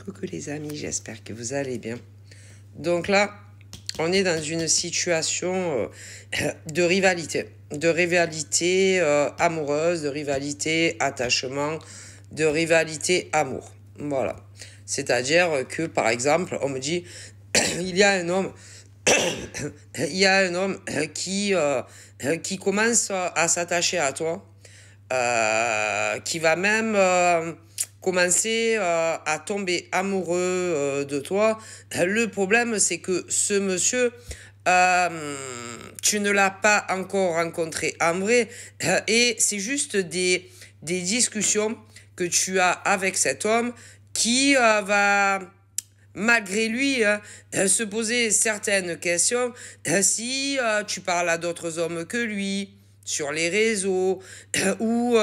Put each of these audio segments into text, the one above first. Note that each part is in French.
Coucou les amis, j'espère que vous allez bien. Donc là, on est dans une situation de rivalité. De rivalité amoureuse, de rivalité attachement, de rivalité amour. Voilà. C'est-à-dire que, par exemple, on me dit, il y a un homme, qui commence à s'attacher à toi, qui va même commencer à tomber amoureux de toi. Le problème, c'est que ce monsieur, tu ne l'as pas encore rencontré en vrai, et c'est juste des discussions que tu as avec cet homme qui va malgré lui, se poser certaines questions si tu parles à d'autres hommes que lui sur les réseaux ou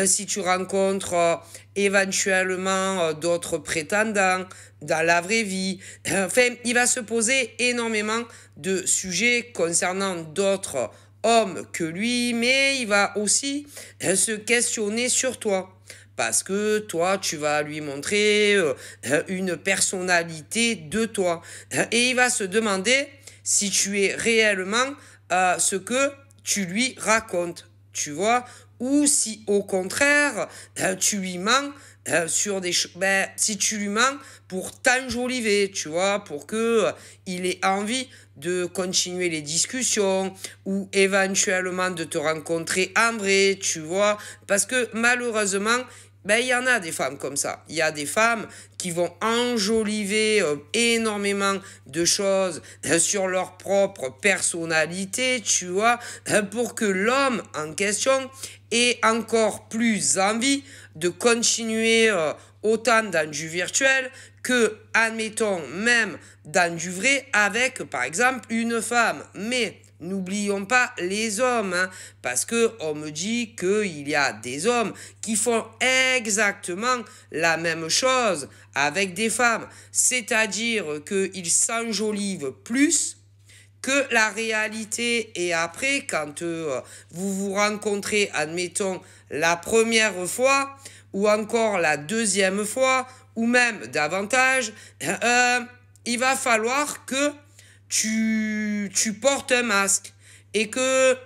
si tu rencontres éventuellement d'autres prétendants dans la vraie vie. Enfin, il va se poser énormément de sujets concernant d'autres hommes que lui, mais il va aussi se questionner sur toi. Parce que toi, tu vas lui montrer une personnalité de toi. Et il va se demander si tu es réellement ce que tu lui racontes, tu vois, ou si au contraire, tu lui mens sur des choses, si tu lui mens pour t'enjoliver, tu vois, pour que il ait envie de continuer les discussions ou éventuellement de te rencontrer en vrai, tu vois, parce que malheureusement, il y en a des femmes comme ça. Il y a des femmes qui vont enjoliver énormément de choses sur leur propre personnalité, tu vois, pour que l'homme en question ait encore plus envie de continuer autant dans du virtuel que, admettons, même dans du vrai avec, par exemple, une femme. Mais n'oublions pas les hommes, hein, parce que on me dit qu'il y a des hommes qui font exactement la même chose avec des femmes, c'est-à-dire qu'ils s'enjolivent plus que la réalité. Et après, quand vous vous rencontrez, admettons, la première fois, ou encore la deuxième fois, ou même davantage, il va falloir que tu portes un masque et que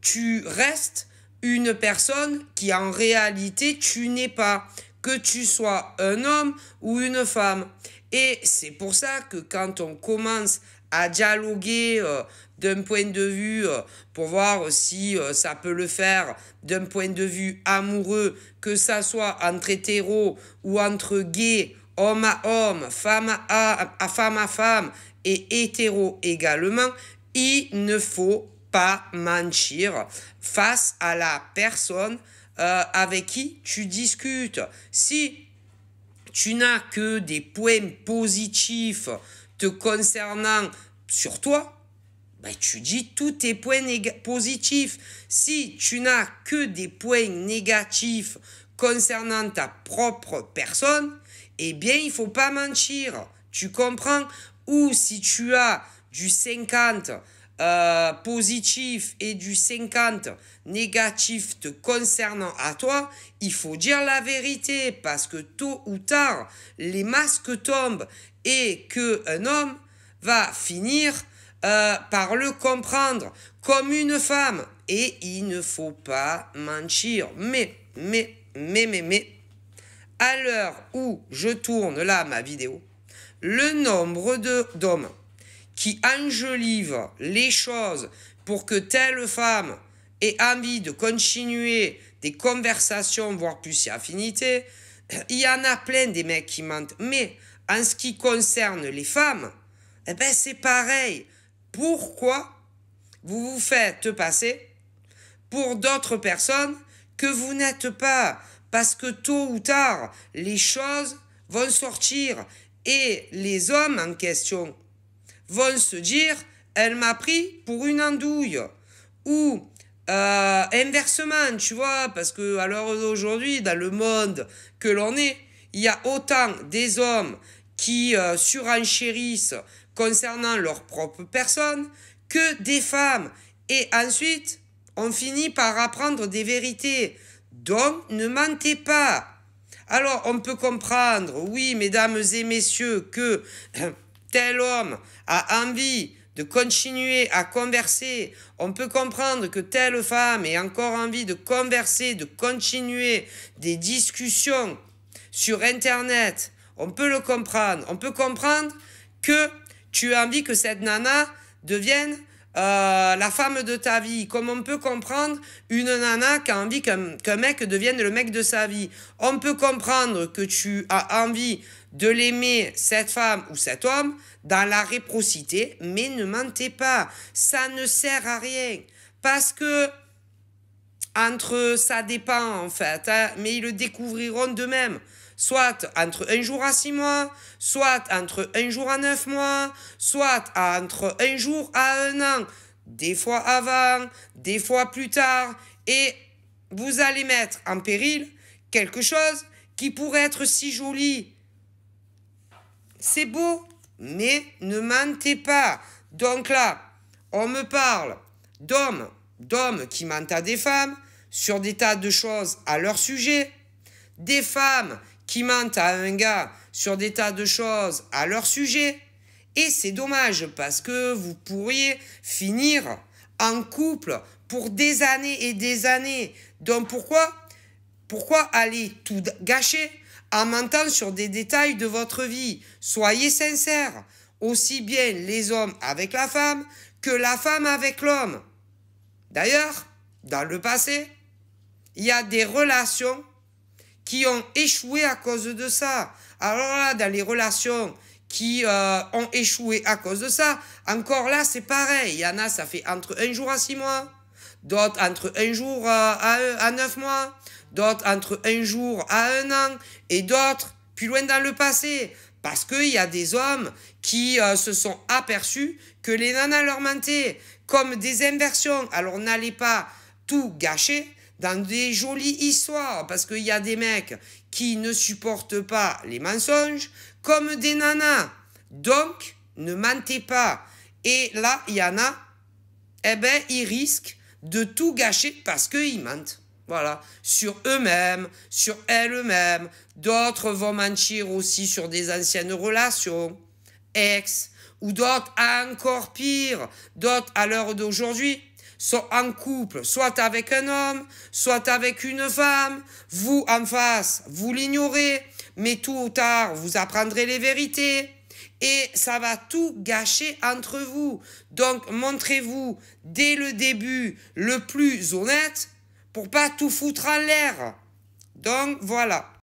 tu restes une personne qui en réalité tu n'es pas, que tu sois un homme ou une femme. Et c'est pour ça que quand on commence à dialoguer d'un point de vue pour voir si ça peut le faire d'un point de vue amoureux, que ça soit entre hétéros ou entre gays, homme à homme, femme à femme et hétéro également, il ne faut pas mentir face à la personne avec qui tu discutes. Si tu n'as que des points positifs te concernant sur toi, tu dis tous tes points positifs. Si tu n'as que des points négatifs concernant ta propre personne, eh bien, il ne faut pas mentir. Tu comprends? Ou si tu as du 50 positif et du 50 négatif te concernant à toi, il faut dire la vérité parce que tôt ou tard, les masques tombent et qu'un homme va finir par le comprendre comme une femme. Et il ne faut pas mentir. Mais, à l'heure où je tourne là ma vidéo, le nombre d'hommes qui enjolivent les choses pour que telle femme ait envie de continuer des conversations, voire plus si affinité, il y en a plein des mecs qui mentent. Mais en ce qui concerne les femmes, c'est pareil. Pourquoi vous vous faites passer pour d'autres personnes que vous n'êtes pas? Parce que tôt ou tard, les choses vont sortir et les hommes en question vont se dire « elle m'a pris pour une andouille » ou inversement, tu vois, parce que à l'heure d'aujourd'hui, dans le monde que l'on est, il y a autant des hommes qui surenchérissent concernant leur propre personne que des femmes. Et ensuite, on finit par apprendre des vérités. Donc, ne mentez pas. Alors, on peut comprendre, oui, mesdames et messieurs, que tel homme a envie de continuer à converser. On peut comprendre que telle femme ait encore envie de converser, de continuer des discussions sur Internet. On peut le comprendre. On peut comprendre que tu as envie que cette nana devienne la femme de ta vie, comme on peut comprendre une nana qui a envie qu'un mec devienne le mec de sa vie. On peut comprendre que tu as envie de l'aimer, cette femme ou cet homme, dans la réciprocité, mais ne mentez pas, ça ne sert à rien. Parce que, ça dépend en fait, hein, mais ils le découvriront d'eux-mêmes. Soit entre 1 jour à 6 mois, soit entre 1 jour à 9 mois, soit entre 1 jour à 1 an, des fois avant, des fois plus tard, et vous allez mettre en péril quelque chose qui pourrait être si joli. C'est beau, mais ne mentez pas. Donc là, on me parle d'hommes qui mentent à des femmes sur des tas de choses à leur sujet, des femmes qui mentent à un gars sur des tas de choses à leur sujet. Et c'est dommage parce que vous pourriez finir en couple pour des années et des années. Donc pourquoi aller tout gâcher en mentant sur des détails de votre vie? Soyez sincères, aussi bien les hommes avec la femme que la femme avec l'homme. D'ailleurs, dans le passé, il y a des relations qui ont échoué à cause de ça. Alors là, dans les relations qui ont échoué à cause de ça, encore là, c'est pareil. Il y en a, ça fait entre 1 jour à 6 mois, d'autres entre 1 jour à 9 mois, d'autres entre 1 jour à 1 an, et d'autres plus loin dans le passé. Parce qu'il y a des hommes qui se sont aperçus que les nanas leur mentaient, comme des inversions. Alors n'allez pas tout gâcher dans des jolies histoires, parce qu'il y a des mecs qui ne supportent pas les mensonges, comme des nanas. Donc, ne mentez pas. Et là, il y en a, eh ben, ils risquent de tout gâcher parce qu'ils mentent. Voilà, sur eux-mêmes, sur elles-mêmes. D'autres vont mentir aussi sur des anciennes relations, ex, ou d'autres encore pire, d'autres à l'heure d'aujourd'hui sont en couple, soit avec un homme, soit avec une femme. Vous, en face, vous l'ignorez, mais tôt ou tard, vous apprendrez les vérités. Et ça va tout gâcher entre vous. Donc, montrez-vous, dès le début, le plus honnête, pour pas tout foutre en l'air. Donc, voilà.